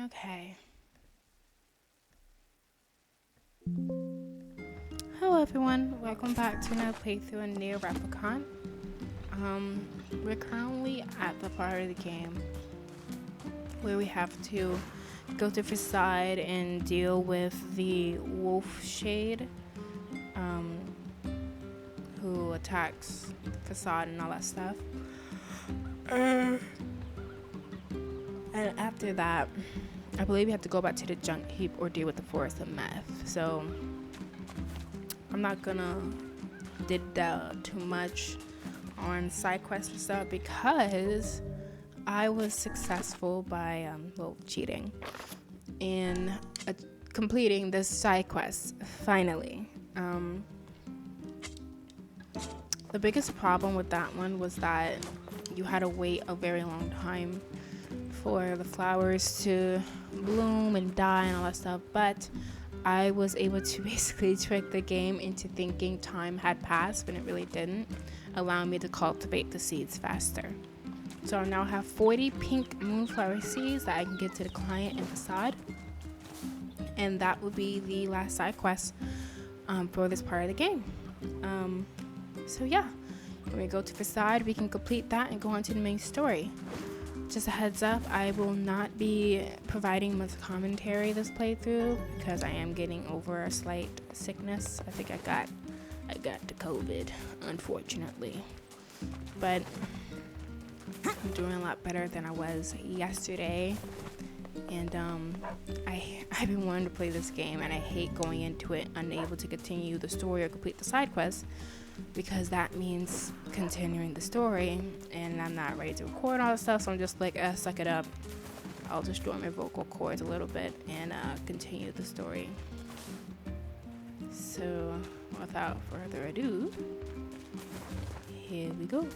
Okay. Hello everyone, welcome back to another playthrough in Nier Replicant. We're currently at the part of the game where we have to go to Facade and deal with the wolf shade who attacks Facade and all that stuff. And after that, I believe you have to go back to the junk heap or deal with the forest of meth. So I'm not gonna did too much on side quests and stuff because I was successful by cheating in completing this side quest finally. The biggest problem with that one was that you had to wait a very long time for the flowers to bloom and die and all that stuff, but I was able to basically trick the game into thinking time had passed when it really didn't, allowing me to cultivate the seeds faster. So I now have 40 pink moonflower seeds that I can give to the client in Facade, and that would be the last side quest for this part of the game. So yeah, when we go to Facade, we can complete that and go on to the main story. Just a heads up, I will not be providing much commentary this playthrough because I am getting over a slight sickness. I think I got the COVID, unfortunately. But I'm doing a lot better than I was yesterday. And I've been wanting to play this game, and I hate going into it unable to continue the story or complete the side quests, because that means continuing the story, and I'm not ready to record all this stuff, so I'm just like, suck it up. I'll destroy my vocal cords a little bit and continue the story. So without further ado, here we go.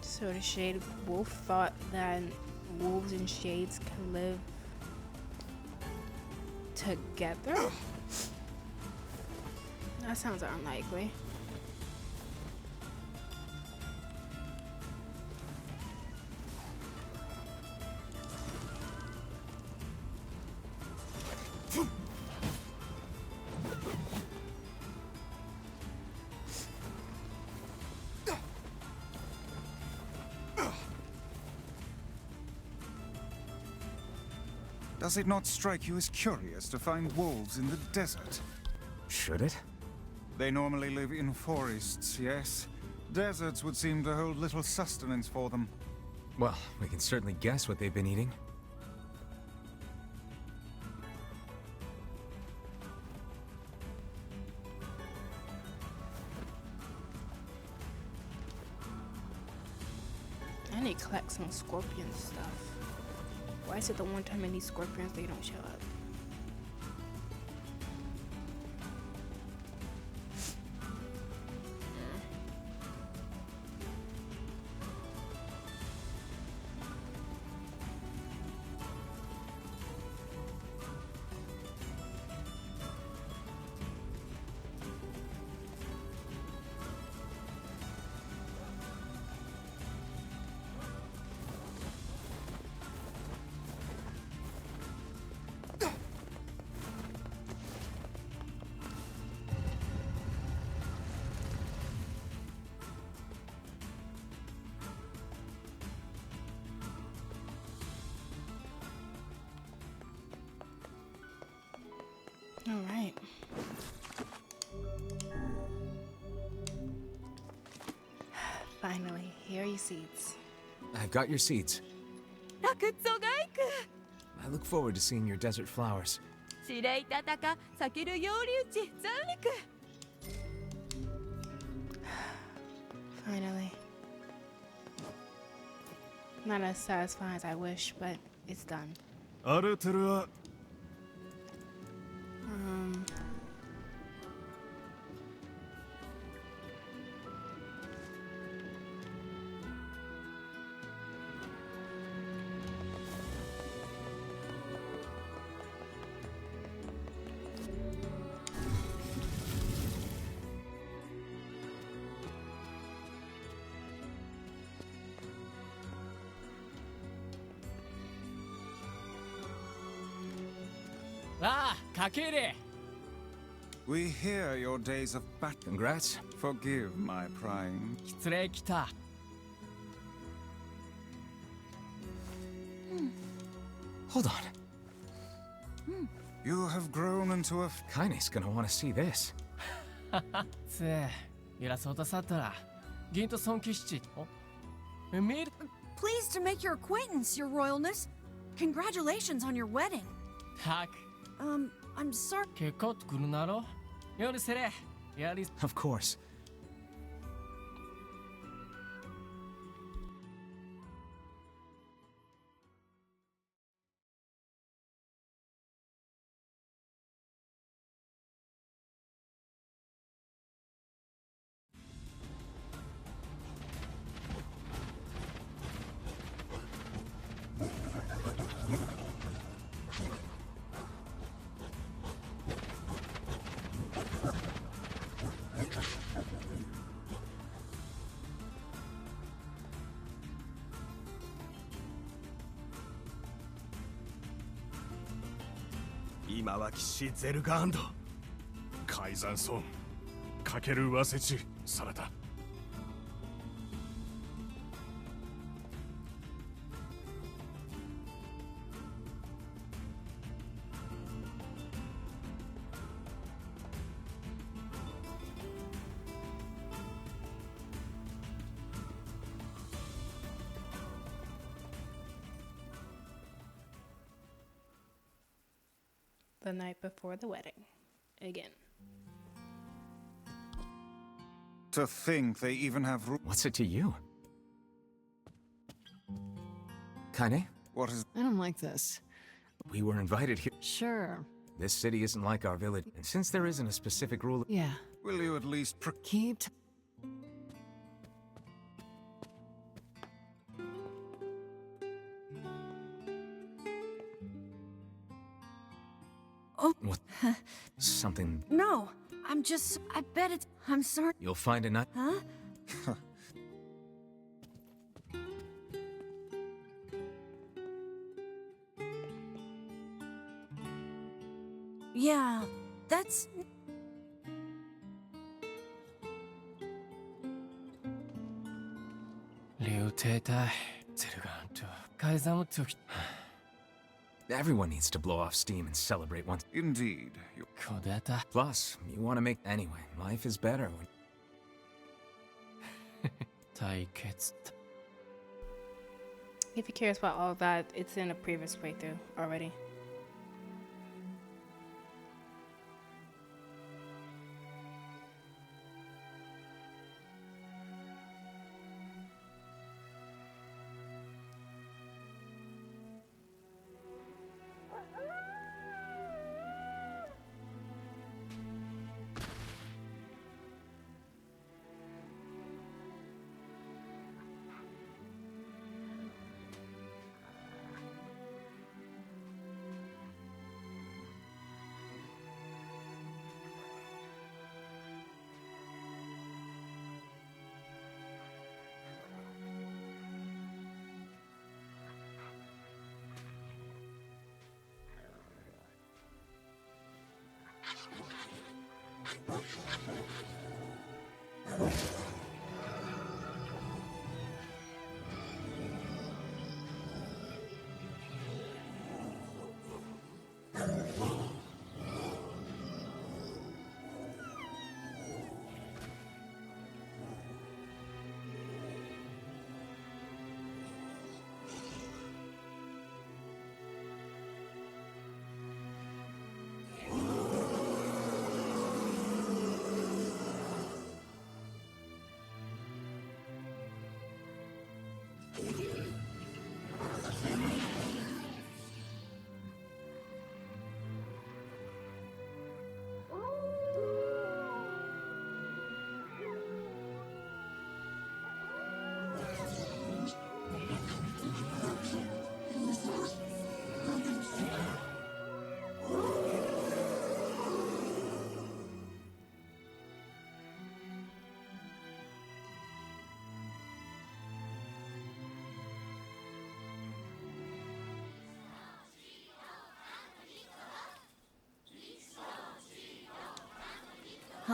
So the Shade Wolf thought that wolves and shades can live together? That sounds unlikely. Does it not strike you as curious to find wolves in the desert? Should it? They normally live in forests, yes. Deserts would seem to hold little sustenance for them. Well, we can certainly guess what they've been eating. need to collect some scorpion stuff. Why is it the one time I need scorpions they don't show up? All right. Finally, here are your seeds. I've got your seeds. ラクッソガイク I look forward to seeing your desert flowers. シレイタタカサケルヨウリウチザウリク Finally. Not as satisfying as I wish, but it's done. アルテルは ああ、かけれ。 We hear your days of battle. Congrats. Forgive my prying. 失礼きた。 Hold on. You have grown into a Kaine's gonna want to see this. つえ、いらそうとさったら、銀と尊敬しち。お、見る。 Pleased to make your acquaintance, Your Royalness. Congratulations on your wedding. たく、 I'm sorry. 結構とくるなろ。夜せれ。やり。 Of course. Now, 今は騎士ゼルガーンド改ざん損かけるわせちされた The night before the wedding. Again. To think they even have What's it to you? Kaine, what is I don't like this. we were invited here. Sure. This city isn't like our village, and since there isn't a specific rule, Yeah. will you at least Keep. what? Something No, I'm just. I bet it's. I'm sorry. you'll find a night. Huh? Yeah, that's. 竜帝隊、ゼルガーンと改ざんをとき。 Everyone needs to blow off steam and celebrate once. indeed? You こうだった。 Plus, you want to make anyway. Life is better when 対決。 If you're curious about all of that, it's in a previous playthrough already.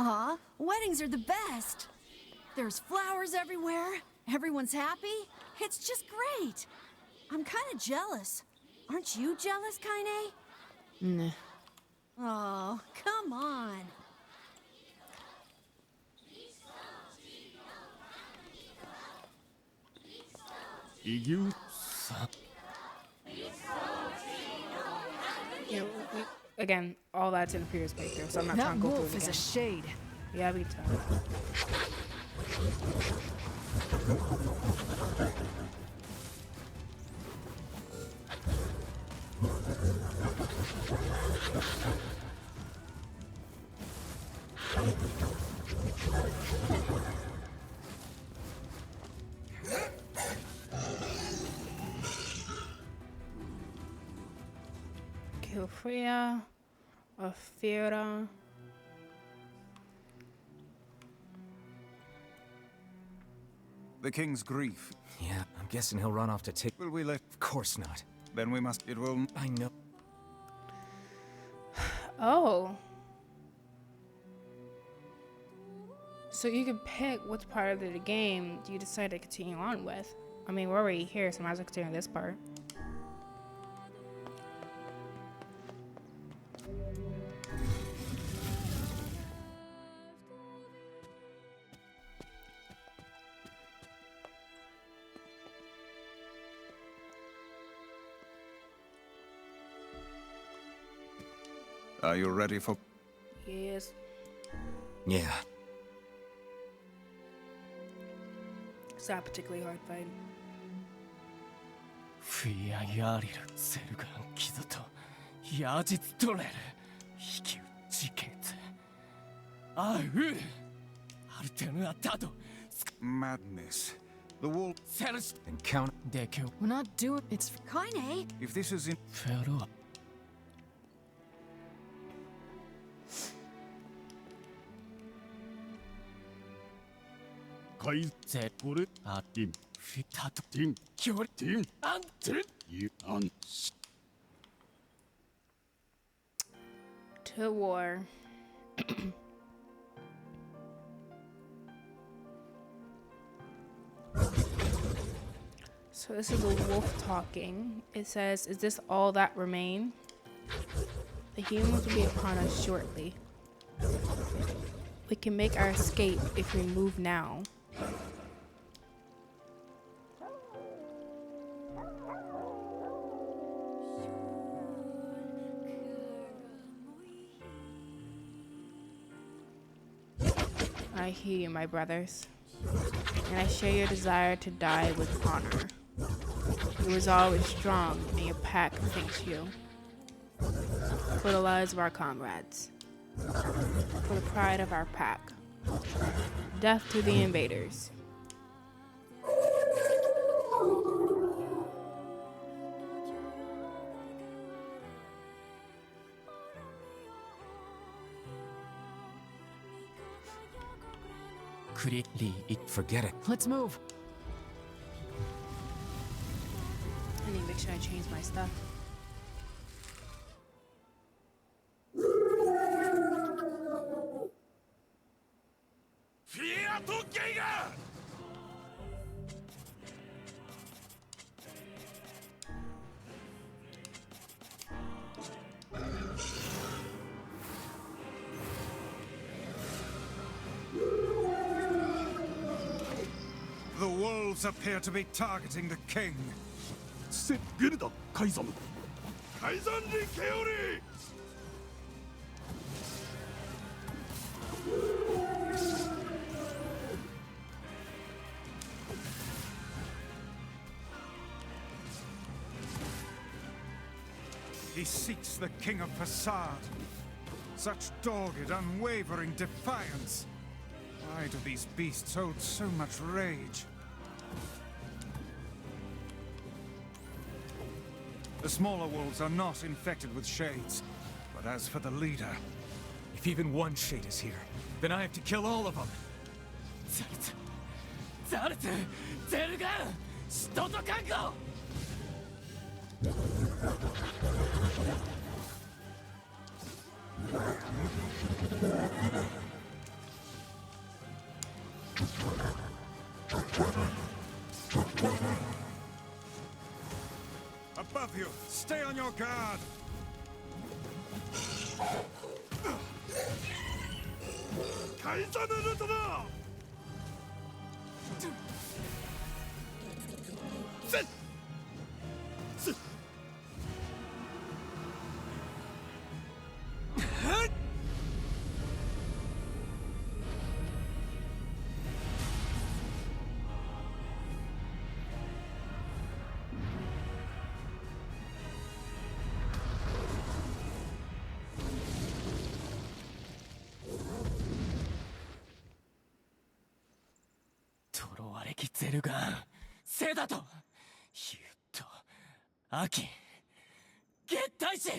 Aw, weddings are the best. There's flowers everywhere. Everyone's happy. It's just great. I'm kind of jealous. Aren't you jealous, Kaine? Nah. Oh, come on. You You know, again, all that's in the previous playthrough, so I'm not That trying to go through wolf it is a again. shade. Yeah, we tough. Kilfrea, Ophira. The king's grief. Yeah, I'm guessing he'll run off to take. Will we let... Of course not. Then we must... It will... I know. Oh. So you can pick which part of the game you decide to continue on with. I mean, we're already here, so might as well continue this part. Are you ready for... Yes. Yeah. It's not a particularly hard fight. フィアヤリルゼルガンキゾとヤジツトレル引き打ちケツあうアルテムアタド Madness. The wolf... セルシ And count. デキュ We're not doing. It's Kaine? If this is in... フェロア 海ゼこれアティンフィタトティンキョリティンアントルユアン To war. So this is a wolf talking. It says, "Is this all that remain? The humans will be upon us shortly. We can make our escape if we move now." I hear you, my brothers, and I share your desire to die with honor. Your resolve is strong, and your pack thanks you. For the lives of our comrades, for the pride of our pack, death to the invaders. Forget it. Let's move. I need to make sure I change my stuff. The wolves appear to be targeting the king. セゲルダカイザムカイザンリケオリ He seeks the king of Facade. Such dogged, unwavering defiance. Why do these beasts hold so much rage? The smaller wolves are not infected with shades. But as for the leader... If even one shade is here, then I have to kill all of them. ザルツゼルガンシトトカンゴ The above you. Stay on your guard.ゼルガンセダとユウとアキ月大使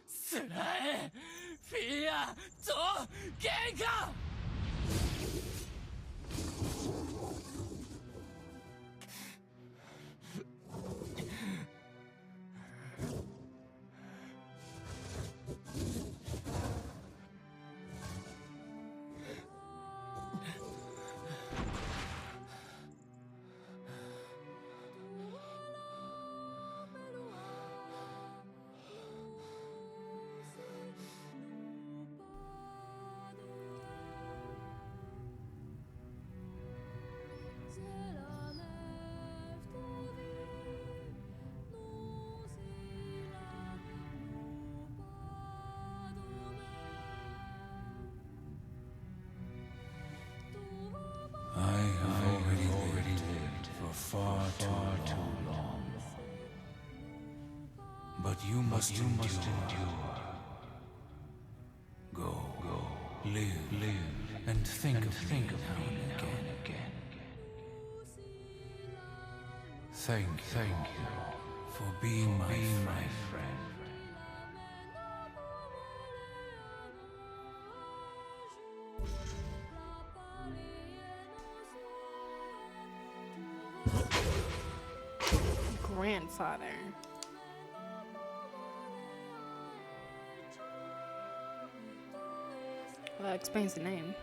スラエフィアとゲンカFar too long. But you must endure. Go, live, and think of me now and again. Thank you for being my friend. Grandfather. Well, that explains the name.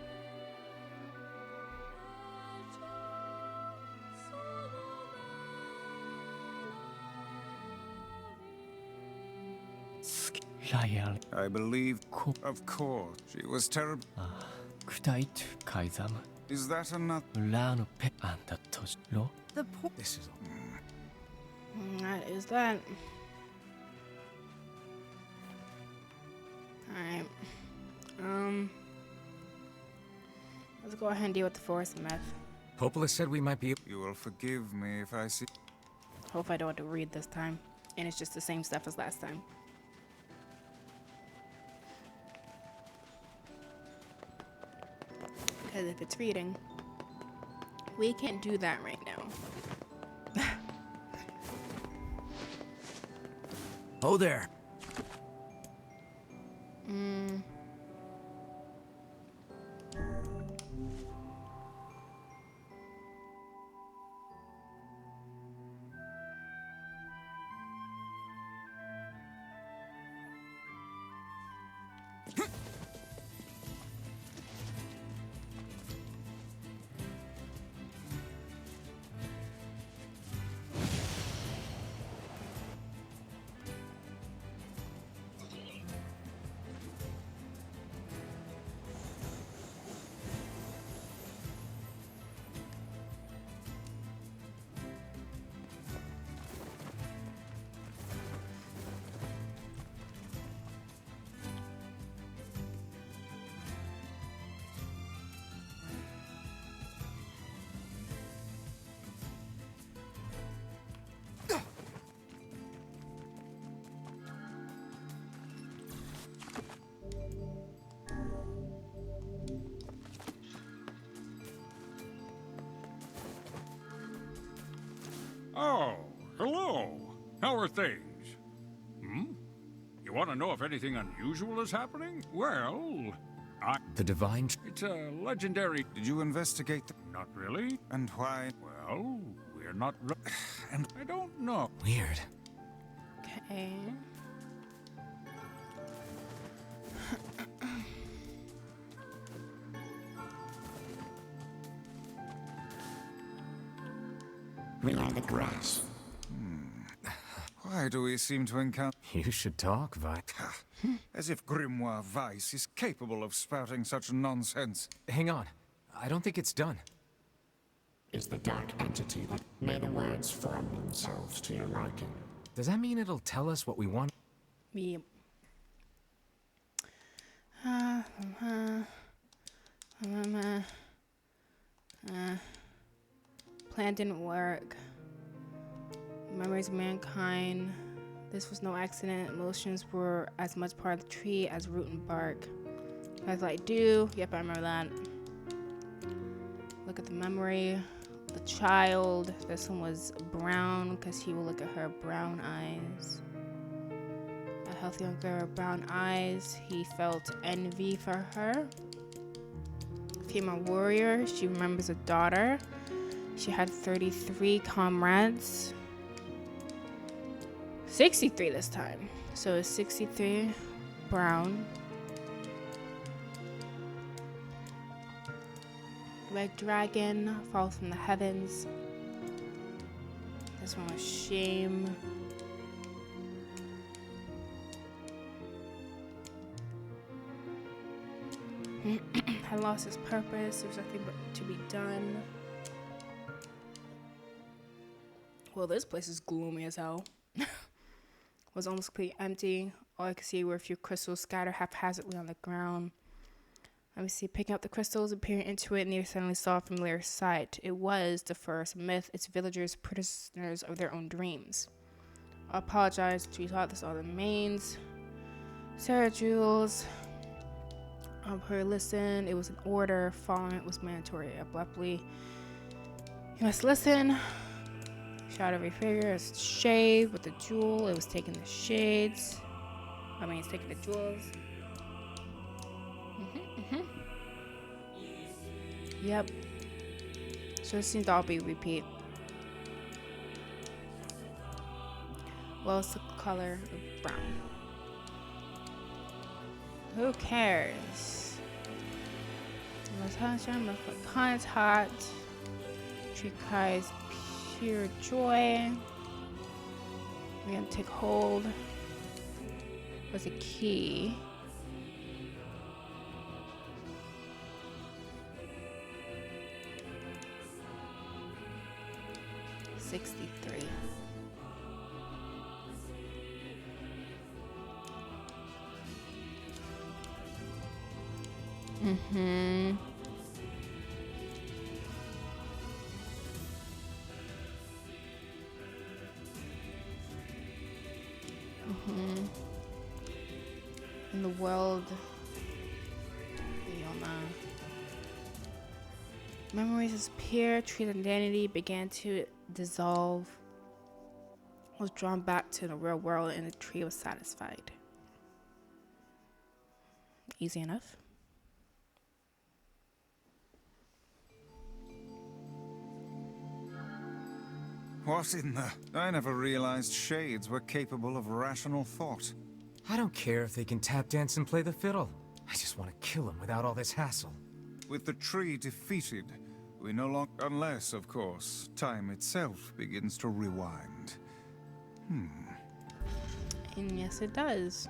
I believe, of course, she was terrible. クタイトカイザム Is that another? ラーのペアンダトジロ The poor. This is. That is that. Alright. Let's go ahead and deal with the forest meth. Popola said we might be. You will forgive me if I see. Hope I don't have to read this time. And it's just the same stuff as last time. Because if it's reading, we can't do that right now. Oh there. Oh, hello. How are things? You want to know if anything unusual is happening? Well, The divine. it's a legendary... Did you investigate? Not really. And why? Well, we're not... and I don't know. Weird. Okay. We are the grass. Why do we seem to encounter... You should talk, Vi. As if Grimoire Weiss is capable of spouting such nonsense. Hang on. I don't think it's done. Is the dark entity that may the words form themselves to your liking. Does that mean it'll tell us what we want? Yep. Plan didn't work. Memories of mankind. This was no accident. Emotions were as much part of the tree as root and bark. As I do. Yep, I remember that. Look at the memory. The child. This one was brown because he will look at her brown eyes. A healthy young girl with brown eyes. He felt envy for her. Female warrior. She remembers a daughter. She had 33 comrades. 63 this time. So it's 63 brown. Red dragon falls from the heavens. This one was shame. Had lost his purpose. There was nothing but to be done. Well, this place is gloomy as hell. Was almost completely empty. All I could see were a few crystals scattered haphazardly on the ground. Let me see. Picking up the crystals and peering into it, Nier suddenly saw a familiar sight. It was the first myth, its villagers prisoners of their own dreams. I apologized. She thought this all the mains. Sarah Jules. Her listen. It was an order. Following it was mandatory. Abruptly. You must listen. Shot every figure. It's shade with the jewel. It was taking the shades. It's taking the jewels. Yep. So it seems to all be repeat. Well, it's the color of brown. Who cares? It's hot. Tree cries pure joy. We're gonna take hold. Was a key. $63. In the world, memories disappear, tree's identity began to dissolve, was drawn back to the real world, and the tree was satisfied. Easy enough. What in the... I never realized shades were capable of rational thought. I don't care if they can tap dance and play the fiddle. I just want to kill them without all this hassle. With the tree defeated, we no longer... Unless, of course, time itself begins to rewind. And yes, it does.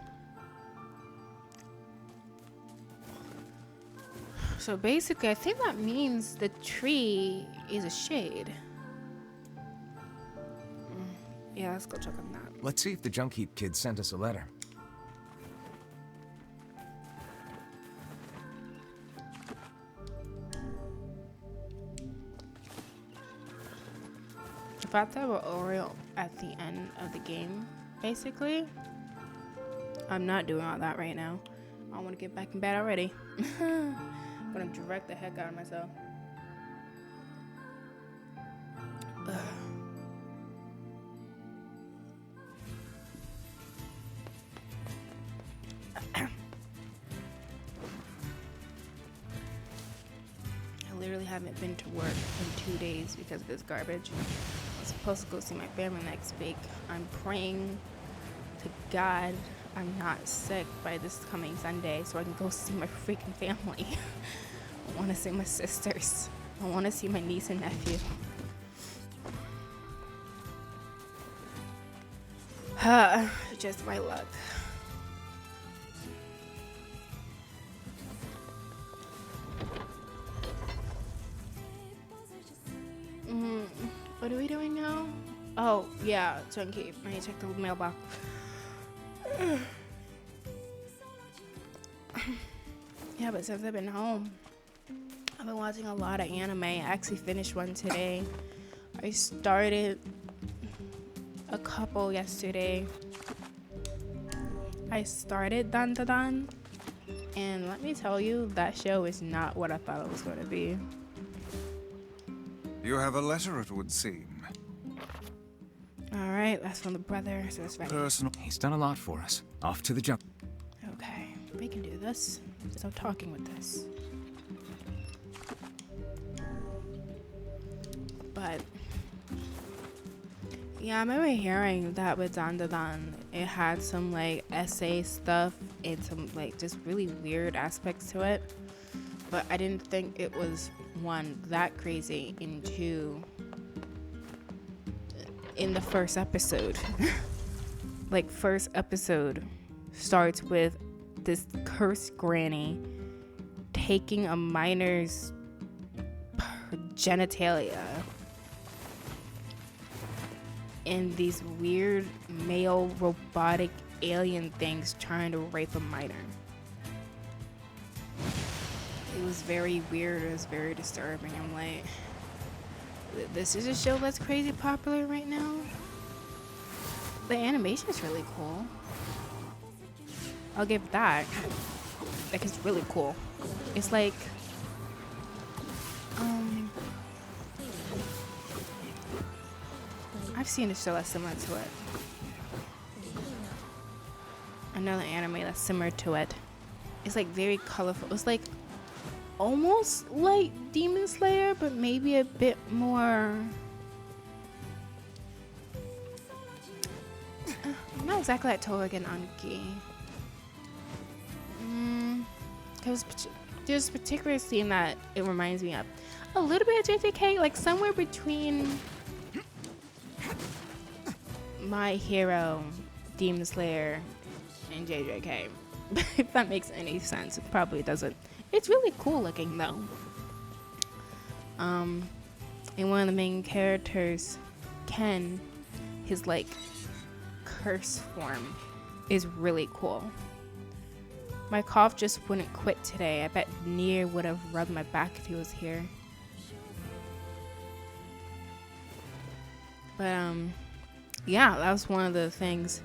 So basically, I think that means the tree is a shade. Yeah, let's go check on that. Let's see if the Junk Heap kid sent us a letter. The fact that we're already at the end of the game, basically, I'm not doing all that right now. I want to get back in bed already. I'm gonna direct the heck out of myself. I literally haven't been to work in 2 days because of this garbage. I'm supposed to go see my family next week. I'm praying to God I'm not sick by this coming Sunday so I can go see my freaking family. I want to see my sisters. I want to see my niece and nephew. Just my luck. What are we doing now? Oh, yeah, Chunky. I need to check the mailbox. Yeah, but since I've been home, I've been watching a lot of anime. I actually finished one today. I started a couple yesterday. I started Dan Da Dan, and let me tell you, that show is not what I thought it was going to be. You have a letter, it would seem. All right, that's from the brother, so it's ready. Personal. He's done a lot for us. Off to the jump. Okay, we can do this. Stop talking with this. But yeah, I remember hearing that with Dan Da Dan, it had some like essay stuff and some like just really weird aspects to it. But I didn't think it was, one, that crazy, and two, in the first episode. Like, first episode starts with this cursed granny taking a minor's genitalia and these weird male robotic alien things trying to rape a minor. It was very weird. It was very disturbing. I'm like, this is a show that's crazy popular right now. The animation is really cool. I'll give that. Like, it's really cool. It's like, I've seen a show that's similar to it. Another anime that's similar to it. It's like very colorful. It's like almost like Demon Slayer, but maybe a bit more. Not exactly like Touhou and Anki. Because there's a particular scene that it reminds me of. A little bit of JJK, like somewhere between My Hero, Demon Slayer, and JJK. If that makes any sense. It probably doesn't. It's really cool looking though. And one of the main characters, Ken, his like curse form is really cool. My cough just wouldn't quit today. I bet Nier would have rubbed my back if he was here. But yeah, that was one of the things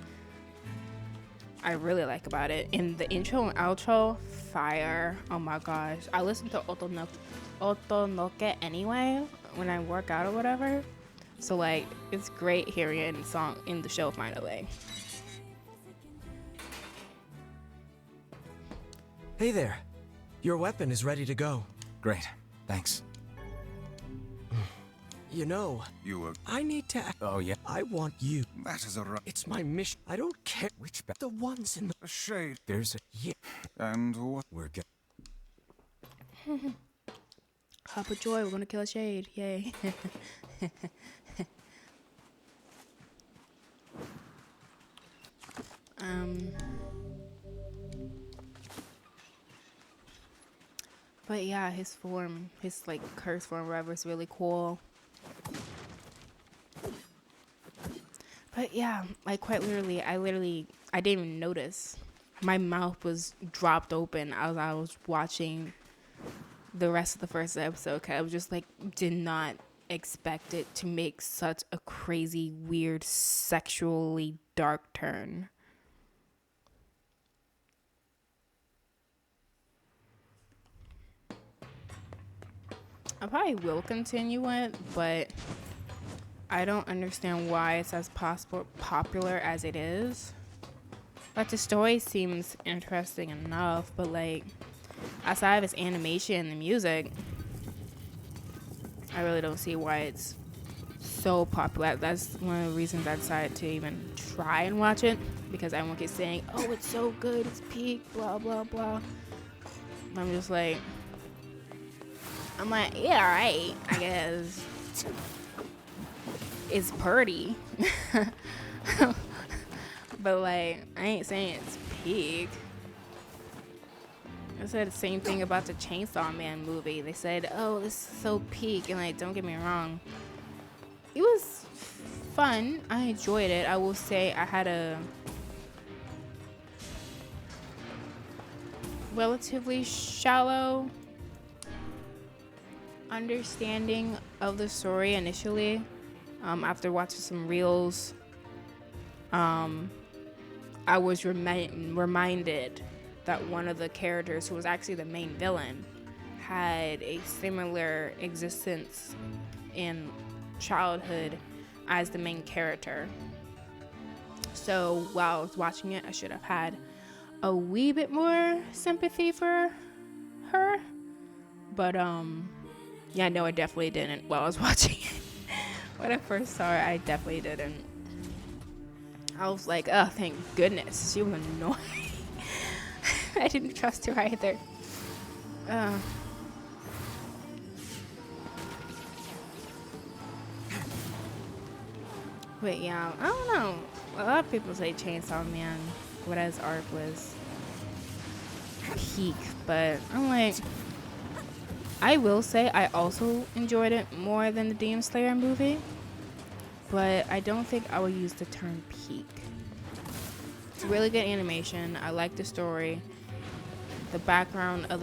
I really like about it. In the intro and outro, fire. Oh my gosh. I listen to Otonoke anyway when I work out or whatever. So like, it's great hearing it in song in the show finally. Hey there. Your weapon is ready to go. Great. Thanks. You know, I need to act. Oh, yeah? I want you. That is a right. It's my mission. I don't care which the ones in the shade. There's a yeah. And what? We're good. Hop of joy, we're gonna kill a shade. Yay. But yeah, his form, his like curse form, whatever, is really cool. But yeah, like quite literally, I didn't even notice. My mouth was dropped open as I was watching the rest of the first episode. Cause I was just like, did not expect it to make such a crazy, weird, sexually dark turn. I probably will continue it, but I don't understand why it's as popular as it is. Like, the story seems interesting enough, but like, outside of its animation and the music, I really don't see why it's so popular. That's one of the reasons I decided to even try and watch it, because everyone keeps saying, oh, it's so good, it's peak, blah, blah, blah. I'm just like, yeah, alright, I guess. It's pretty. But like, I ain't saying it's peak. I said the same thing about the Chainsaw Man movie. They said, oh, this is so peak. And like, don't get me wrong. It was fun. I enjoyed it. I will say I had a relatively shallow understanding of the story initially. After watching some reels, I was reminded that one of the characters, who was actually the main villain, had a similar existence in childhood as the main character. So while I was watching it, I should have had a wee bit more sympathy for her. But yeah, no, I definitely didn't while I was watching it. When I first saw her, I definitely didn't. I was like, oh, thank goodness. She was annoying. I didn't trust her either. But yeah, I don't know. A lot of people say Chainsaw Man, what his arc was peak, but I'm like, I will say I also enjoyed it more than the Demon Slayer movie, but I don't think I would use the term peak. It's really good animation. I like the story. The background of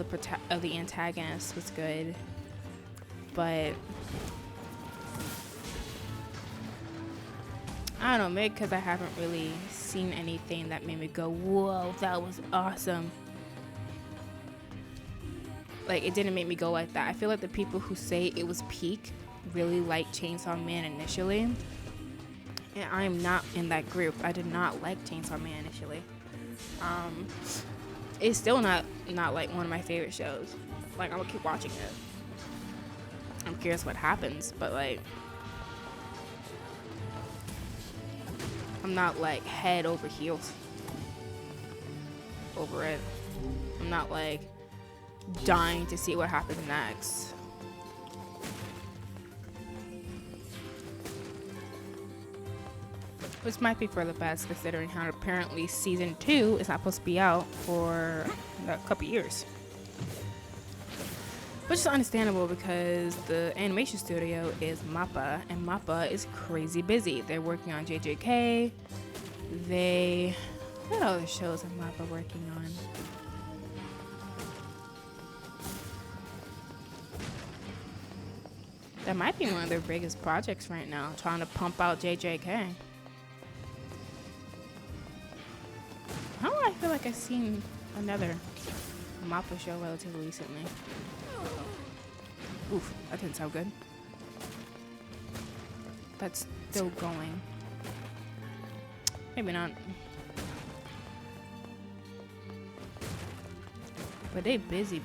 the antagonist was good, but I don't know, maybe because I haven't really seen anything that made me go, whoa, that was awesome. Like, it didn't make me go like that. I feel like the people who say it was peak really liked Chainsaw Man initially. And I'm not in that group. I did not like Chainsaw Man initially. It's still not like one of my favorite shows. Like, I'm gonna keep watching it. I'm curious what happens, but like, I'm not like head over heels over it. I'm not like dying to see what happens next. Which might be for the best, considering how apparently season 2 is not supposed to be out for a couple years. Which is understandable because the animation studio is MAPPA, and MAPPA is crazy busy. They're working on JJK. What other shows are MAPPA working on? That might be one of their biggest projects right now, trying to pump out JJK. How do I feel like I've seen another MAPPA show relatively recently? Oof, that didn't sound good. That's still going. Maybe not. But they busy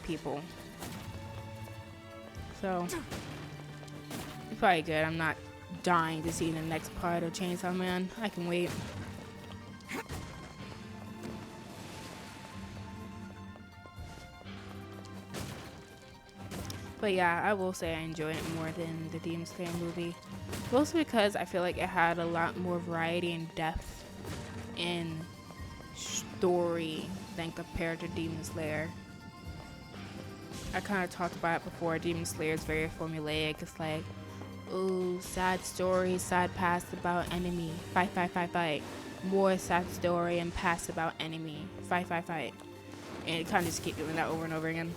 people. So, it's probably good. I'm not dying to see the next part of Chainsaw Man. I can wait. But yeah, I will say I enjoyed it more than the Demon Slayer movie. Mostly because I feel like it had a lot more variety and depth in story than compared to Demon Slayer. I kind of talked about it before. Demon Slayer is very formulaic. It's like, ooh, sad story, sad past about enemy. Fight, fight, fight, fight. More sad story and past about enemy. Fight, fight, fight. And it kind of just keep doing that over and over again.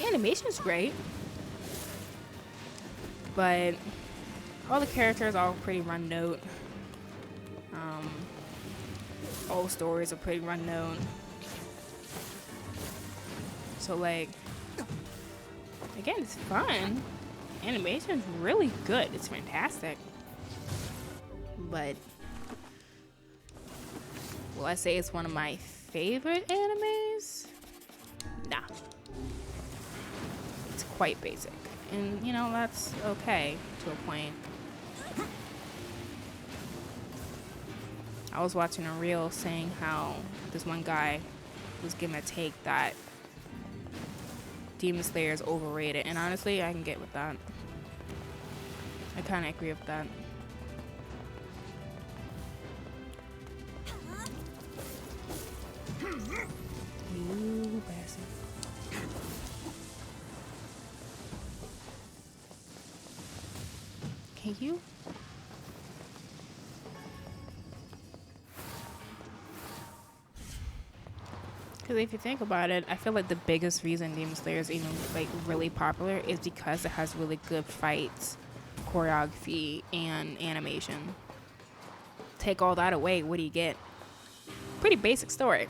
Animation's great, but all the characters are all pretty one note. All stories are pretty one note. So like, again, it's fun. Animation's really good. It's fantastic. But will I say it's one of my favorite animes? Nah. It's quite basic. And, you know, that's okay to a point. I was watching a reel saying how this one guy was giving a take that Demon Slayer is overrated. And honestly, I can get with that. I kind of agree with that. You bastard. Can you? Because if you think about it, I feel like the biggest reason Demon Slayer is even like really popular is because it has really good fights, choreography, and animation. Take all that away, what do you get? Pretty basic story.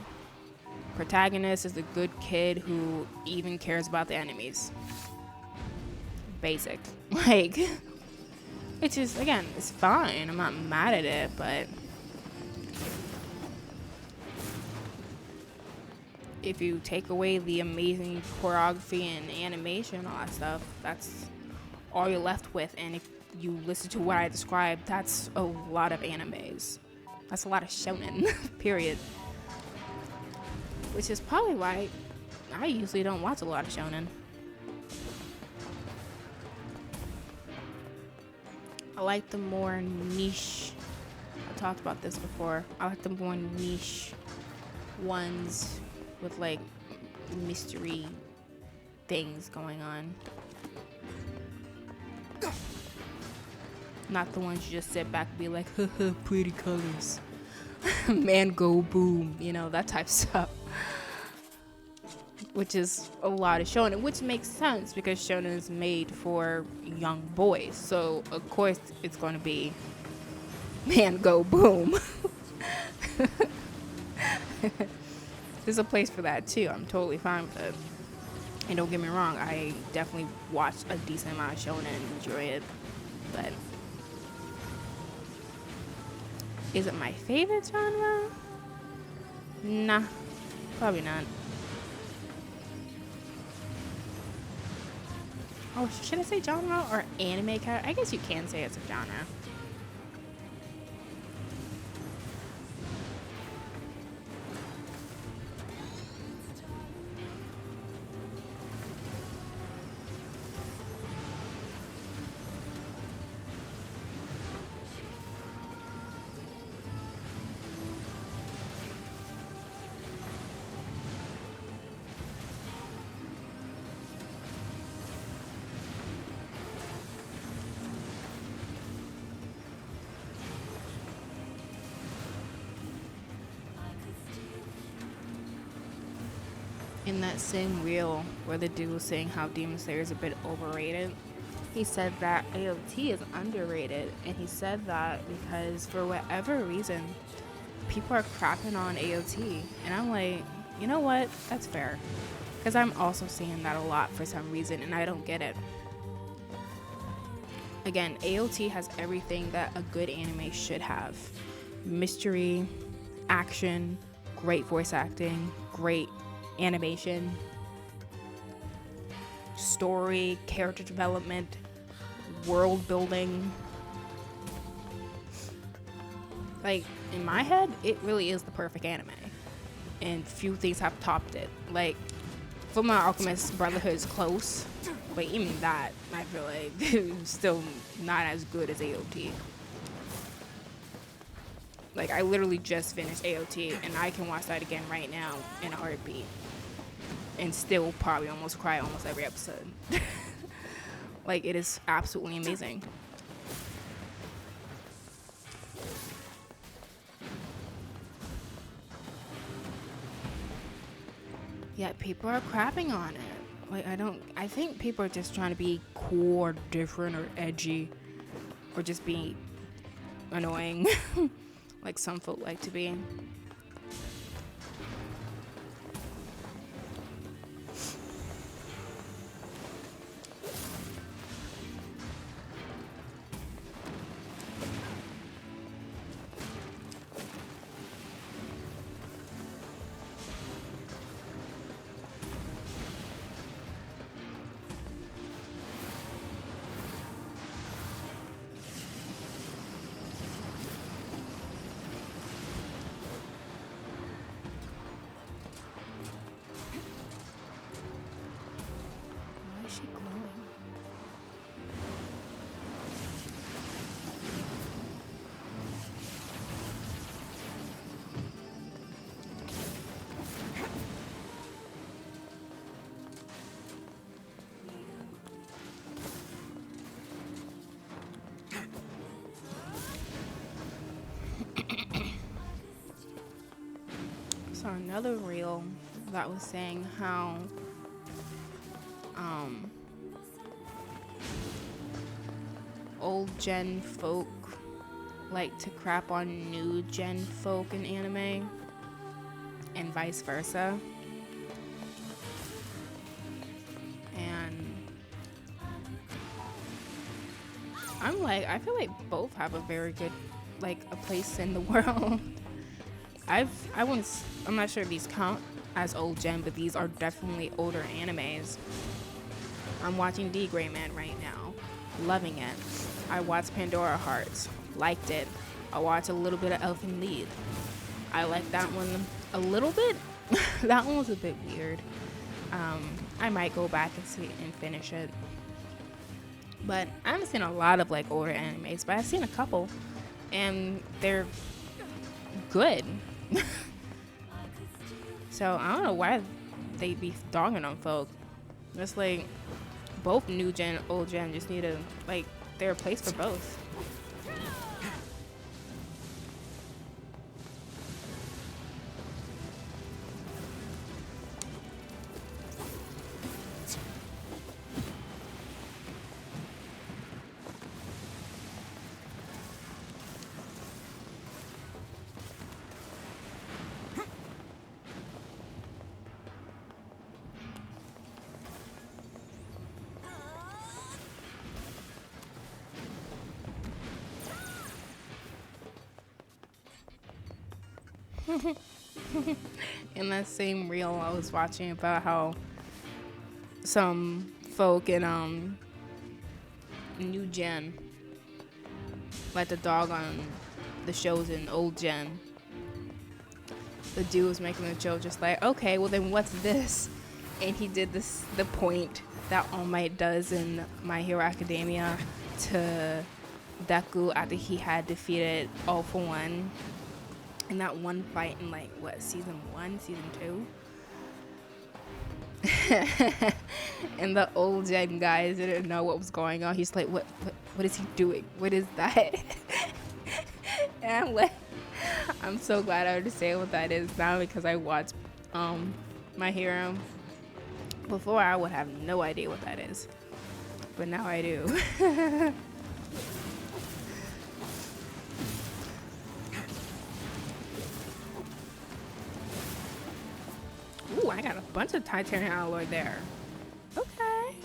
Protagonist is a good kid who even cares about the enemies. Basic. Like, it's just, again, it's fine. I'm not mad at it, but if you take away the amazing choreography and animation, all that stuff, that's all you're left with. And if you listen to what I described, that's a lot of animes. That's a lot of shonen, period. Which is probably why I usually don't watch a lot of shonen. I like the more niche, I talked about this before, I like the more niche ones with like mystery things going on. Not the ones you just sit back and be like, haha, pretty colors. Man go boom, you know, that type of stuff. Which is a lot of shonen, which makes sense because shonen is made for young boys. So of course it's going to be man go boom. There's a place for that too. I'm totally fine with it. And don't get me wrong, I definitely watch a decent amount of shonen and enjoy it. But is it my favorite genre? Nah, probably not. Oh, should I say genre or anime character? I guess you can say it's a genre. In that same reel where the dude was saying how Demon Slayer is a bit overrated, he said that AOT is underrated, and he said that because for whatever reason people are crapping on AOT, and I'm like, you know what, that's fair, because I'm also seeing that a lot for some reason and I don't get it. Again, AOT has everything that a good anime should have: mystery, action, great voice acting, great animation, story, character development, world building. Like, in my head, it really is the perfect anime, and few things have topped it. Like, Fullmetal Alchemist Brotherhood is close, but even that, I feel like it's still not as good as AOT. Like, I literally just finished AOT, and I can watch that again right now in a heartbeat and still probably almost cry almost every episode. Like, it is absolutely amazing. Yet people are crapping on it. Like, I think people are just trying to be cool or different or edgy or just be annoying like some folk like to be. saw another reel that was saying how old gen folk like to crap on new gen folk in anime and vice versa. And I'm like, I feel like both have a very good, like, a place in the world. I'm not sure if these count as old gen, but these are definitely older animes. I'm watching D Gray Man right now, loving it. I watched Pandora Hearts, liked it. I watched a little bit of Elfen Lied. I like that one a little bit. That one was a bit weird. I might go back and see and finish it. But I haven't seen a lot of like older animes, but I've seen a couple, and they're good. So I don't know why they be dogging on folk. It's like both new gen, old gen just need to, like, they're a place for both. In that same reel I was watching about how some folk in new gen like the dog on the shows in old gen. The dude was making a joke just like, okay, well then what's this? And he did the point that All Might does in My Hero Academia to Deku after he had defeated All For One in that one fight in, like, what, season 1, season 2? And the old gen guys didn't know what was going on. He's like, what is he doing? What is that? And I'm like, I'm so glad I understand what that is now because I watched My Hero. Before I would have no idea what that is, but now I do. Ooh, I got a bunch of titanium alloy there. Okay.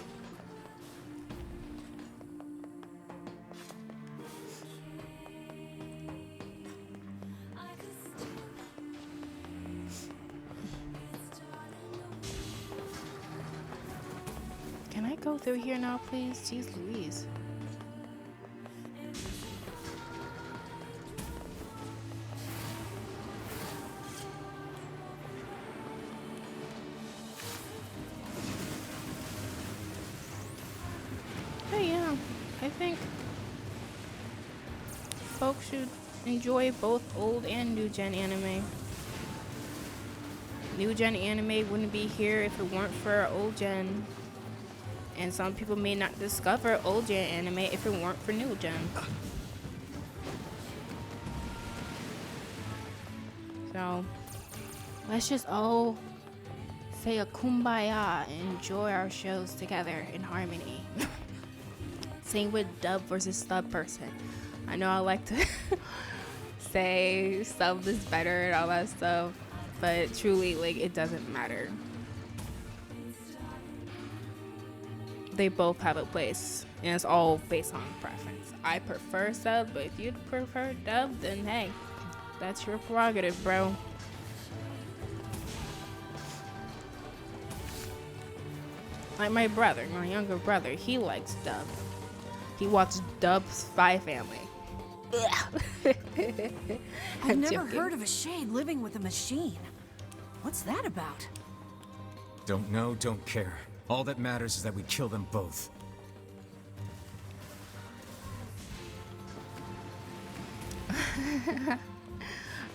Can I go through here now, please? Jeez Louise. I think folks should enjoy both old and new gen anime. New gen anime wouldn't be here if it weren't for old gen. And some people may not discover old gen anime if it weren't for new gen. So let's just all say a kumbaya and enjoy our shows together in harmony. Same with dub versus sub person. I know I like to say sub is better and all that stuff, but truly, like, it doesn't matter. They both have a place, and it's all based on preference. I prefer sub, but if you prefer dub, then hey, that's your prerogative, bro. Like my brother, my younger brother, he likes dub. He watched Dub's Spy Family. I've never heard of a shade living with a machine. What's that about? Don't know, don't care. All that matters is that we kill them both.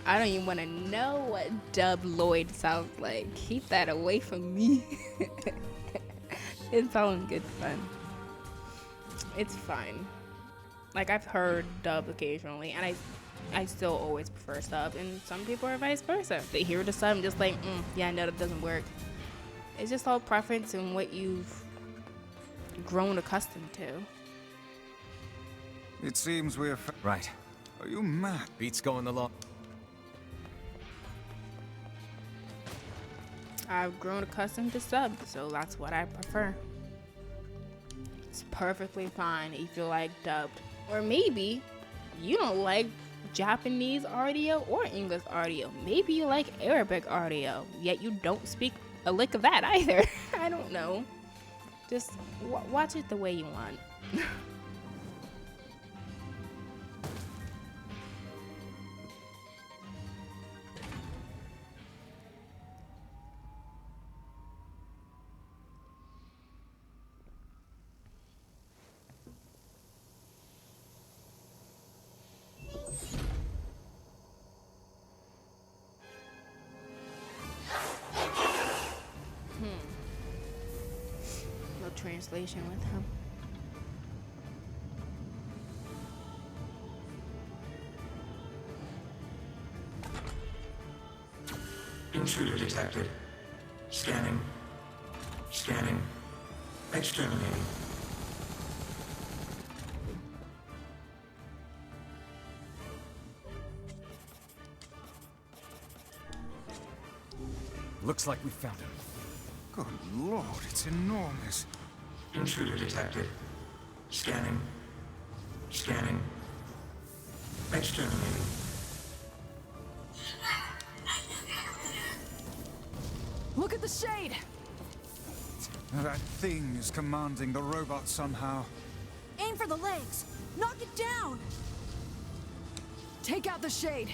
I don't even want to know what Dub Lloyd sounds like. Keep that away from me. It sounds good fun. It's fine. Like, I've heard dub occasionally, and I still always prefer sub, and some people are vice versa. They hear the sub and just like, yeah, no, that doesn't work. It's just all preference and what you've grown accustomed to. It seems we're... Right. Are you mad? Beats going the law. I've grown accustomed to sub, so that's what I prefer. It's perfectly fine if you like dubbed. Or maybe you don't like Japanese audio or English audio. Maybe you like Arabic audio, yet you don't speak a lick of that either. I don't know. Just watch it the way you want. No translation with him. Intruder detected. Scanning. Scanning. Exterminating. Looks like we found him. Good lord, it's enormous. Intruder detected. Scanning. Scanning. Exterminating. Look at the shade! That thing is commanding the robot somehow. Aim for the legs! Knock it down! Take out the shade!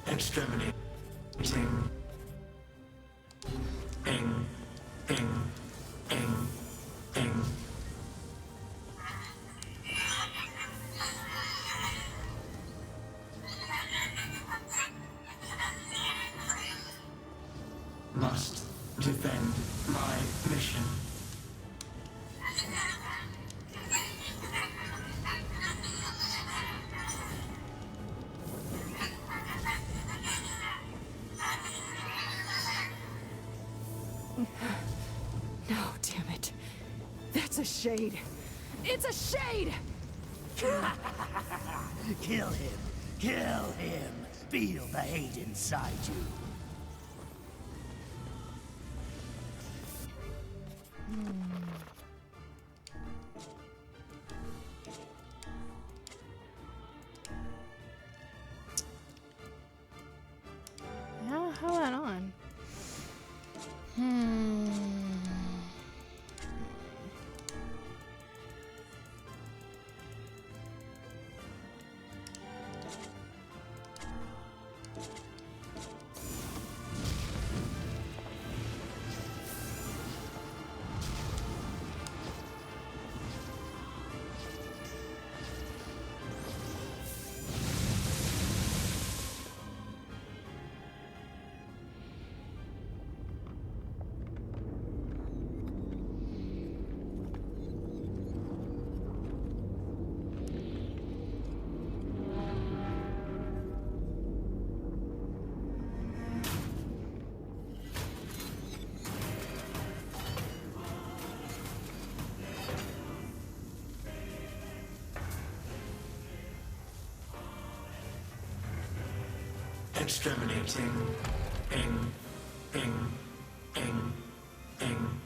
Exterminate. Ting. Ing. Ing. Ing. Ing. Must defend my mission. No, damn it. That's a shade. It's a shade! Kill him. Kill him. Feel the hate inside you. How that on? Exterminating. Ing. Ing. Ing. Ing.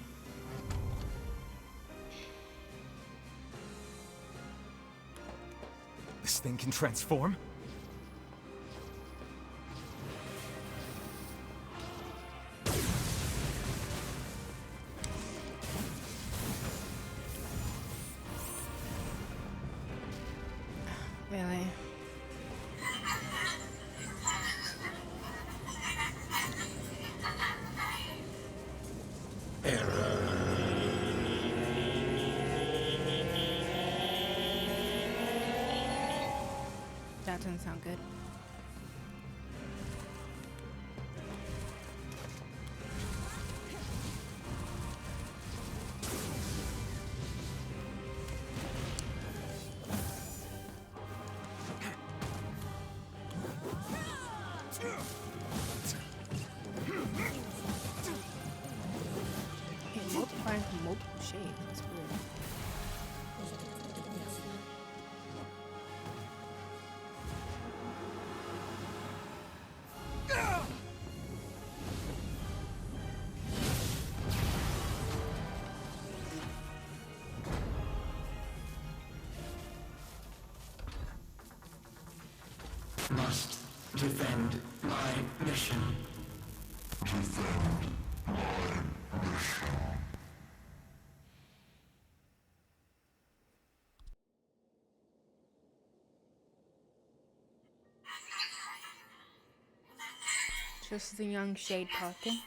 This thing can transform? Really? That doesn't sound good. shade. That's weird. Must defend my mission. Defend my mission. Just the young shade talking.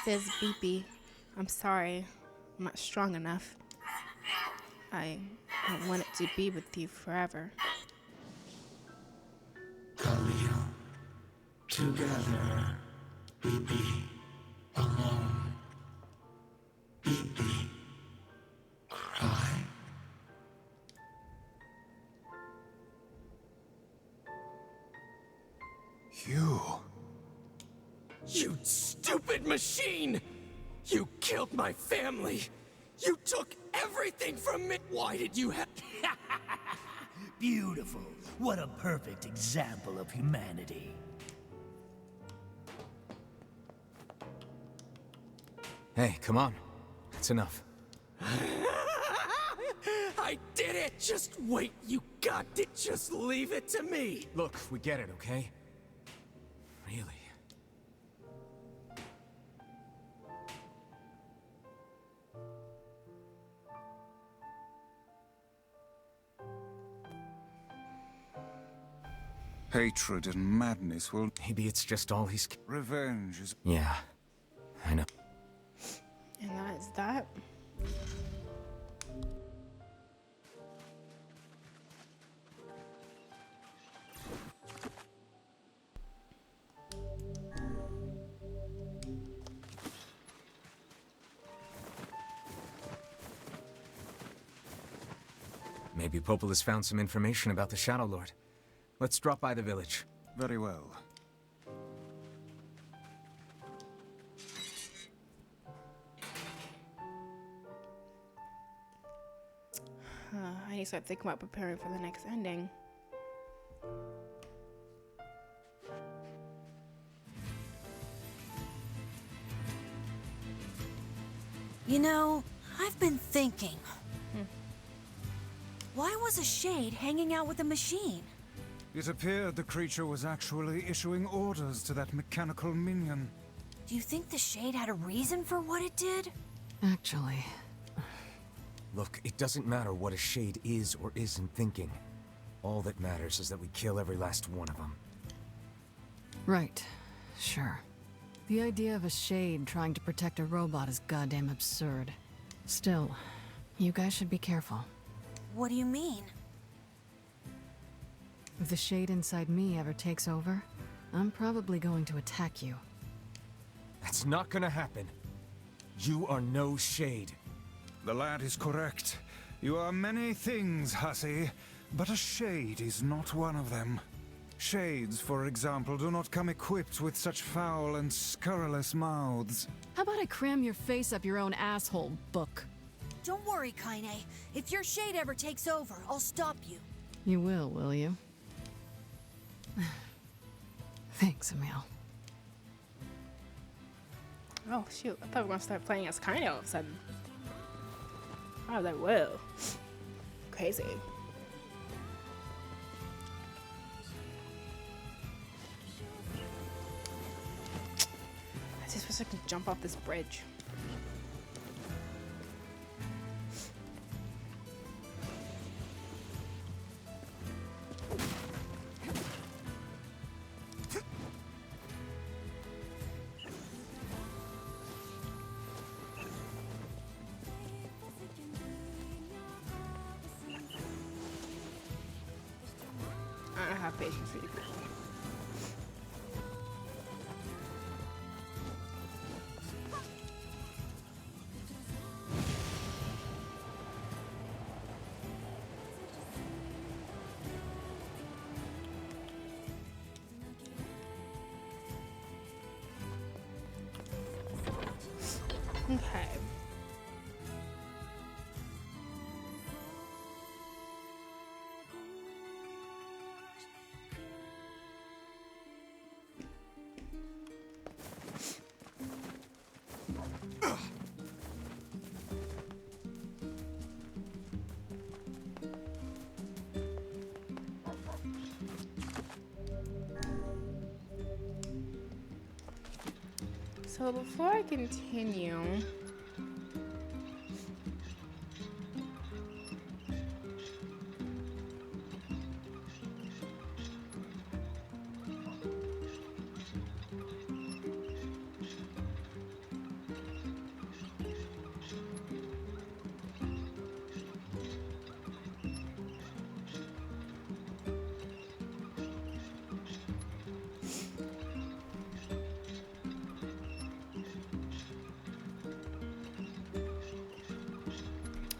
Says Beepy, I'm sorry, I'm not strong enough. I wanted to be with you forever. Khalil, together, we be alone. Be cry. You stupid machine! You killed my family! You took everything from me! Why did you have... Beautiful. What a perfect example of humanity. Hey, come on. That's enough. I did it! Just wait, you got it! Just leave it to me! Look, we get it, okay? Really? Hatred and madness will... Maybe it's just all he's... Revenge is... Yeah, I know. And that is that. Maybe Popol has found some information about the Shadow Lord. Let's drop by the village. Very well. I need to start thinking about preparing for the next ending. You know, I've been thinking. Why was a shade hanging out with a machine? It appeared the creature was actually issuing orders to that mechanical minion. Do you think the shade had a reason for what it did? Actually... Look, it doesn't matter what a shade is or isn't thinking. All that matters is that we kill every last one of them. Right. Sure. The idea of a shade trying to protect a robot is goddamn absurd. Still, you guys should be careful. What do you mean? If the shade inside me ever takes over, I'm probably going to attack you. That's not gonna happen. You are no shade. The lad is correct. You are many things, hussy, but a shade is not one of them. Shades, for example, do not come equipped with such foul and scurrilous mouths. How about I cram your face up your own asshole, book? Don't worry, Kaine. If your shade ever takes over, I'll stop you. You will you? Thanks, Emil. Oh shoot, I thought we were gonna start playing as Kaine all of a sudden. I was like, whoa. Crazy. I just wish I could jump off this bridge. I don't have patience for you. Okay. So before I continue,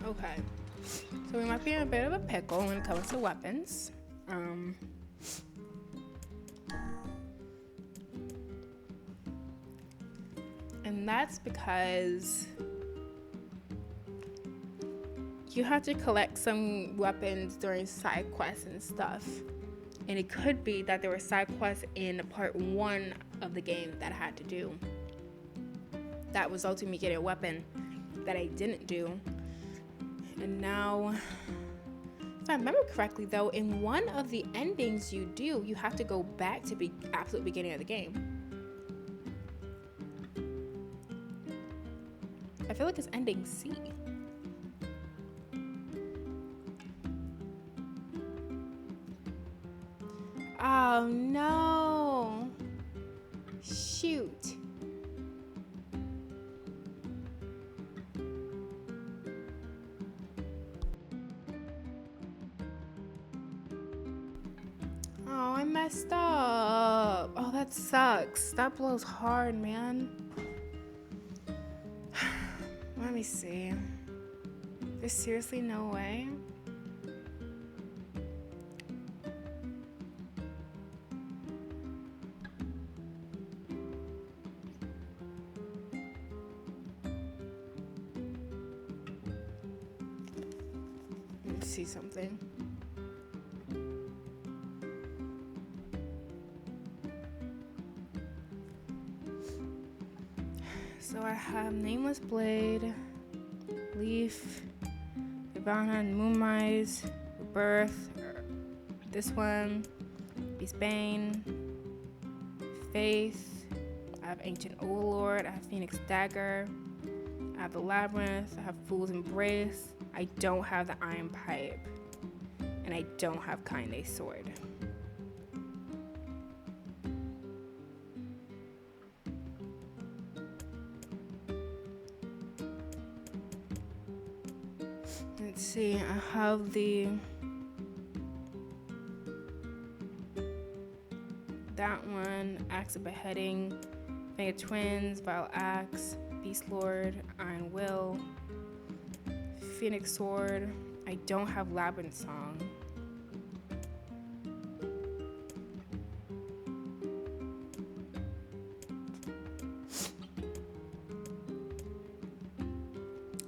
okay, so we might be in a bit of a pickle when it comes to weapons. And that's because you have to collect some weapons during side quests and stuff. And it could be that there were side quests in part 1 of the game that I had to do. That resulted in me getting a weapon that I didn't do. And now, if I remember correctly though, in one of the endings you have to go back to the absolute beginning of the game. I feel like it's ending C. Oh no. Shoot. Oh, I messed up. Oh, that sucks. That blows hard, man. Let me see. There's seriously no way? Let's see something. So I have Nameless Blade, Leaf, Ivana and Moonrise, Rebirth, this one, Beastbane, Faith, I have Ancient Overlord, I have Phoenix Dagger, I have the Labyrinth, I have Fool's Embrace, I don't have the Iron Pipe, and I don't have Kaine Sword. Let's see, I have that one, Axe of Beheading, Mega Twins, Vile Axe, Beast Lord, Iron Will, Phoenix Sword. I don't have Labyrinth Song.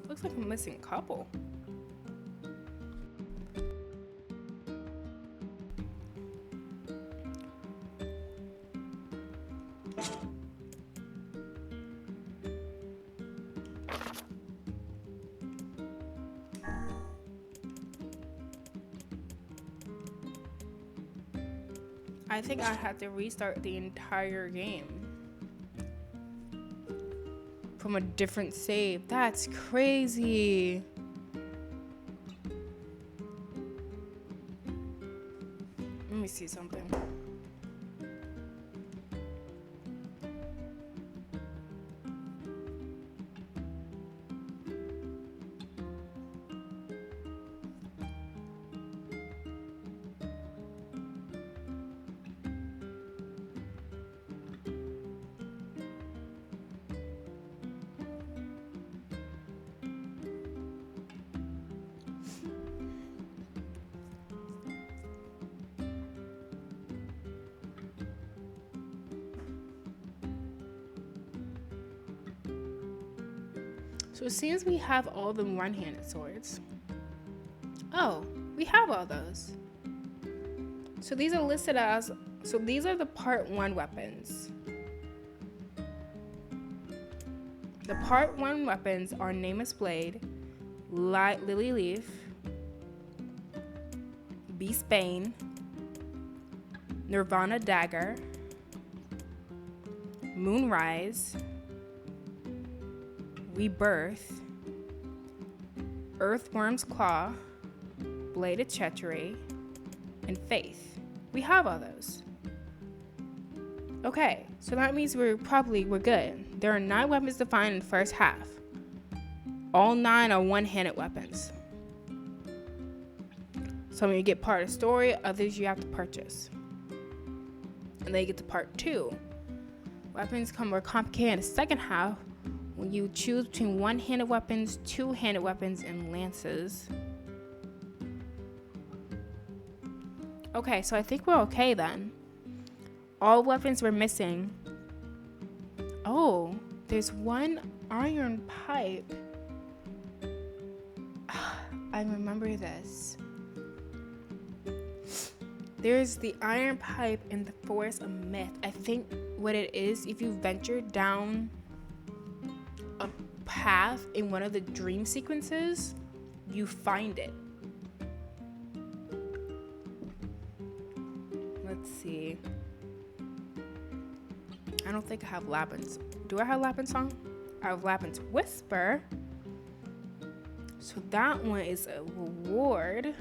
Looks like I'm missing a couple. I think I had to restart the entire game from a different save. That's crazy. Let me see something. So it seems we have all the one-handed swords. Oh, we have all those. So these are listed as, so these are the part 1 weapons. The part 1 weapons are Nameless Blade, Lily Leaf, Beastbane, Nirvana Dagger, Moonrise, Rebirth, Earthworm's Claw, Blade of Treachery, and Faith. We have all those. Okay, so that means we're good. There are 9 weapons to find in the first half. All 9 are one-handed weapons. Some of you get part of the story, others you have to purchase. And then you get to part 2. Weapons become more complicated in the second half when you choose between one-handed weapons, two-handed weapons, and lances. Okay, so I think we're okay then. All weapons we're missing. Oh, there's one iron pipe. I remember this. There's the iron pipe in the Forest of Myth. I think what it is, if you venture down a path in one of the dream sequences, you find it. Let's see. I don't think I have Laban's. Do I have Laban's song? I have Laban's Whisper. So that one is a reward.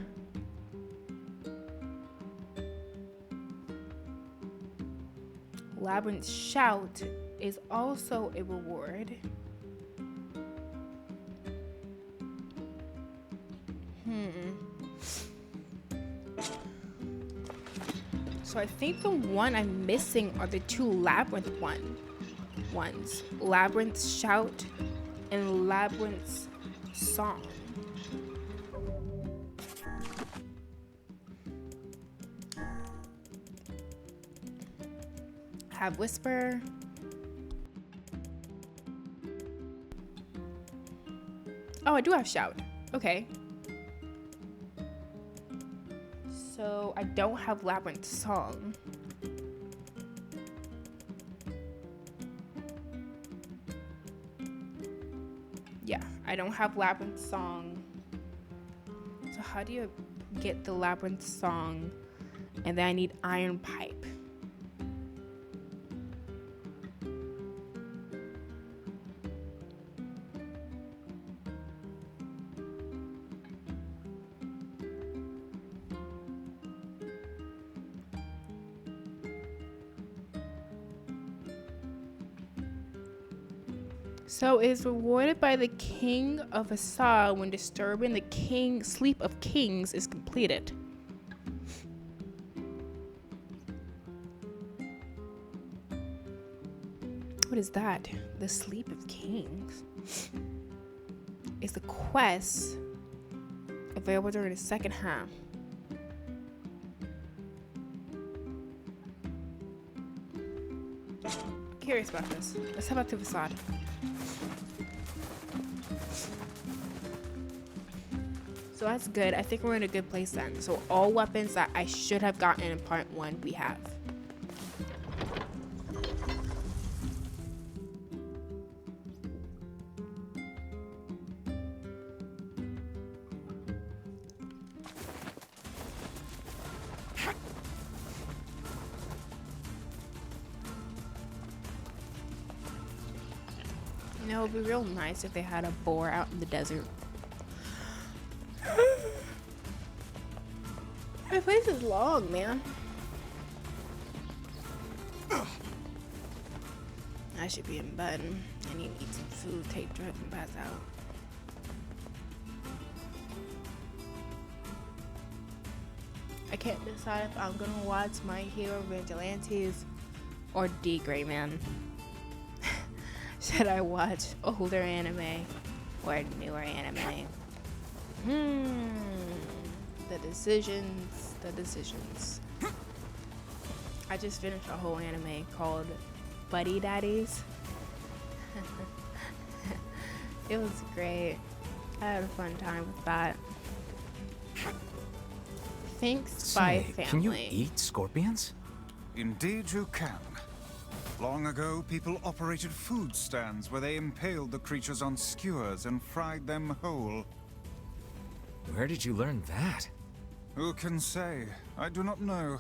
Labyrinth's Shout is also a reward. So I think the one I'm missing are the 2 Labyrinth ones. Labyrinth's Shout and Labyrinth's Song. Have Whisper. Oh, I do have Shout. Okay. So I don't have Labyrinth Song. Yeah, I don't have Labyrinth Song. So how do you get the Labyrinth Song? And then I need Iron Pipe. So is rewarded by the King of Facade when disturbing the sleep of kings is completed. What is that? The sleep of kings is the quest available during the second half. I'm curious about this. Let's head back to Facade. So that's good. I think we're in a good place then. So all weapons that I should have gotten in part 1, we have. You know, it would be real nice if they had a boar out in the desert. My face is long, man. I should be in bed. I need to eat some food, take drugs, and pass out. I can't decide if I'm gonna watch My Hero Vigilantes or D Gray Man. Should I watch older anime or newer anime? The decisions. I just finished a whole anime called Buddy Daddies. It was great. I had a fun time with that. Thanks, Spy Family. Can you eat scorpions? Indeed you can. Long ago, people operated food stands where they impaled the creatures on skewers and fried them whole. Where did you learn that? Who can say? I do not know.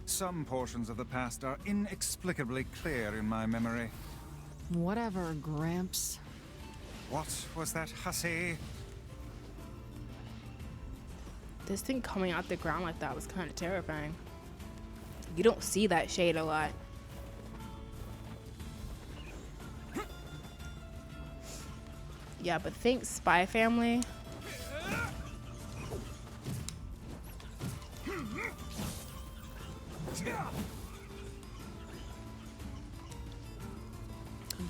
Some portions of the past are inexplicably clear in my memory. Whatever, Gramps. What was that, hussy? This thing coming out the ground like that was kind of terrifying. You don't see that shade a lot. Yeah, but think Spy Family.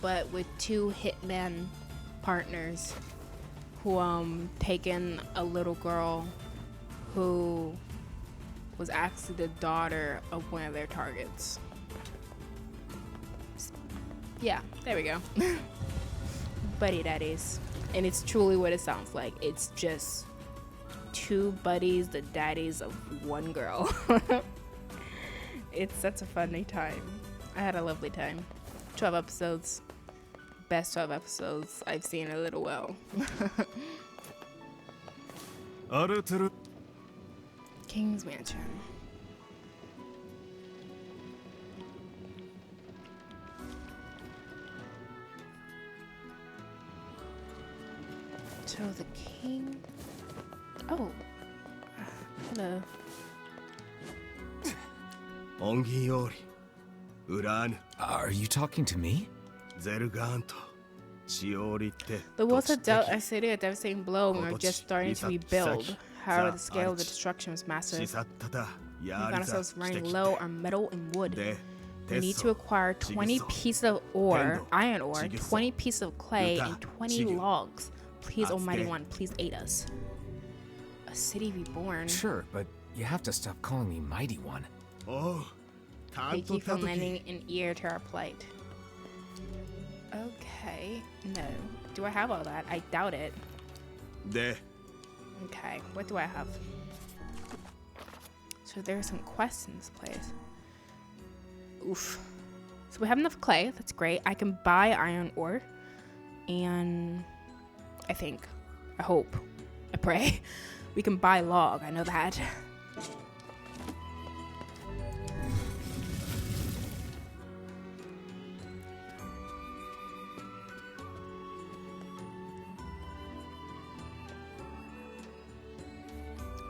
But with two hitman partners who taken a little girl who was actually the daughter of one of their targets. Yeah, there we go. Buddy daddies. And it's truly what it sounds like. It's just two buddies, the daddies of one girl. It's such a funny time. I had a lovely time. 12 episodes. Best 12 episodes I've seen in a little while. King's Mansion. So the king. Oh. Hello. Are you talking to me? The walls have dealt a city a devastating blow and are just starting to rebuild. However, the scale of the destruction was massive. We found ourselves running low on metal and wood. We need to acquire 20 pieces of ore, iron ore, 20 pieces of clay, and 20 logs. Please, Almighty One, please aid us. A city reborn. Sure, but you have to stop calling me Mighty One. Thank you for lending an ear to our plight. Okay, no. Do I have all that? I doubt it. Okay, what do I have? So there are some quests in this place. Oof. So we have enough clay. That's great. I can buy iron ore. And I think, I hope, I pray, we can buy log. I know that.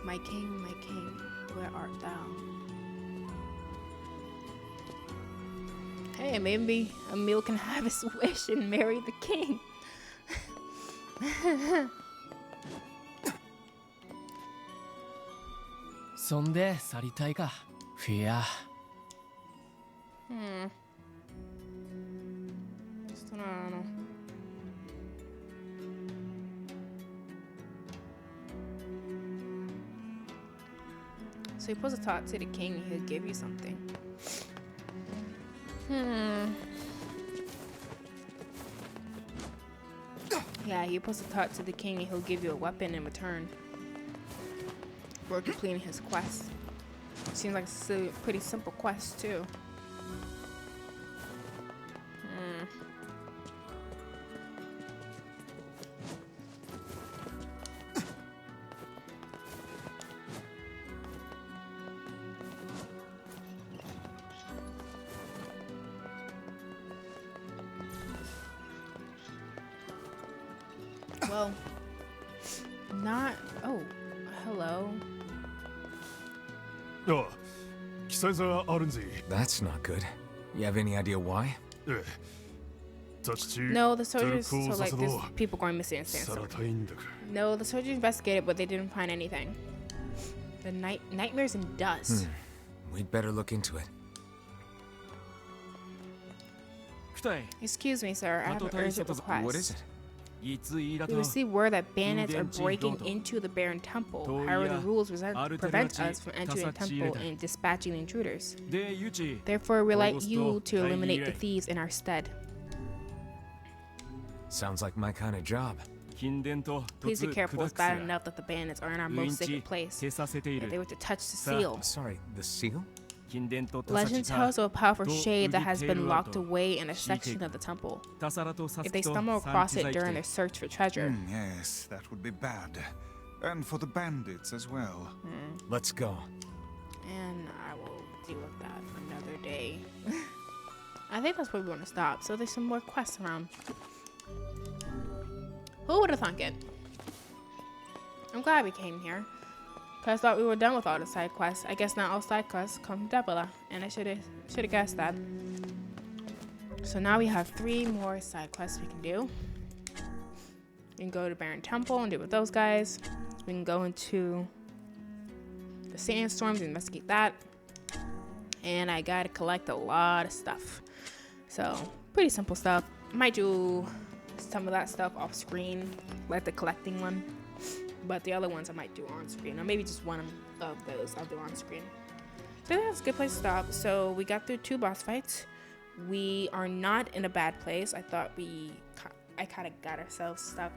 My king, where art thou? Hey, maybe Emil can have his wish and marry the king. Sonde saritai ka, Fia. Just don't know. So you're supposed to talk to the king and he'll give you something. Yeah, you're supposed to talk to the king and he'll give you a weapon in return for completing his quest. Seems like it's a pretty simple quest too. Well, not. Oh, hello. That's not good. You have any idea why? No, the soldiers. So like, there's people going missing in Sandstorm. No, the soldiers investigated, but they didn't find anything. The nightmares and dust. We'd better look into it. Excuse me, sir. I have an urgent request. What is it? We received word that bandits are breaking into the Baron Temple. However, the rules prevent us from entering the temple and dispatching the intruders. Therefore, we'd like you to eliminate the thieves in our stead. Sounds like my kind of job. Please be careful. It's bad enough that the bandits are in our most sacred place. If they were to touch the seal. Sorry, the seal? Legend tells of a powerful shade that has been locked away in a section of the temple. If they stumble across it during their search for treasure. Yes, that would be bad. And for the bandits as well. Let's go. And I will deal with that another day. I think that's where we want to stop. So there's some more quests around. Who would have thunk it? I'm glad we came here. Cause I thought we were done with all the side quests. I guess not all side quests come from Debula, and I should have guessed that. So now we have 3 more side quests we can do. We can go to Baron Temple and deal with those guys. We can go into the sandstorms and investigate that. And I gotta collect a lot of stuff. So pretty simple stuff. Might do some of that stuff off screen, like the collecting one. But the other ones I might do on screen, or maybe just one of those I'll do on screen. So that's a good place to stop. So we got through 2 boss fights. We are not in a bad place. I thought I kind of got ourselves stuck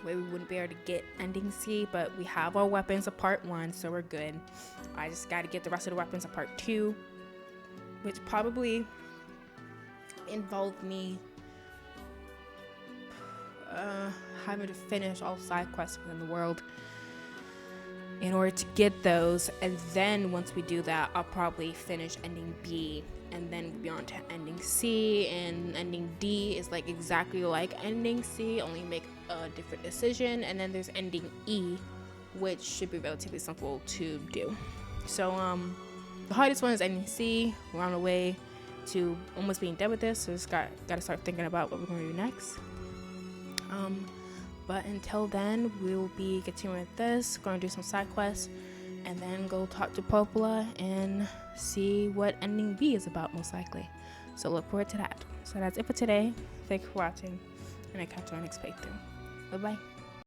where we wouldn't be able to get ending C, but we have our weapons of part 1, so we're good. I just got to get the rest of the weapons of part 2, which probably involved me having to finish all side quests within the world in order to get those. And then once we do that, I'll probably finish ending B, and then we'll be on to ending C. And ending D is like exactly like ending C, only make a different decision. And then there's ending E, which should be relatively simple to do. So the hardest one is ending C. We're on the way to almost being done with this, so just gotta start thinking about what we're gonna do next. But until then, we will be continuing with this, going to do some side quests, and then go talk to Popola and see what ending B is about, most likely. So look forward to that. So that's it for today. Thank you for watching, and I catch you on the next playthrough. Bye bye.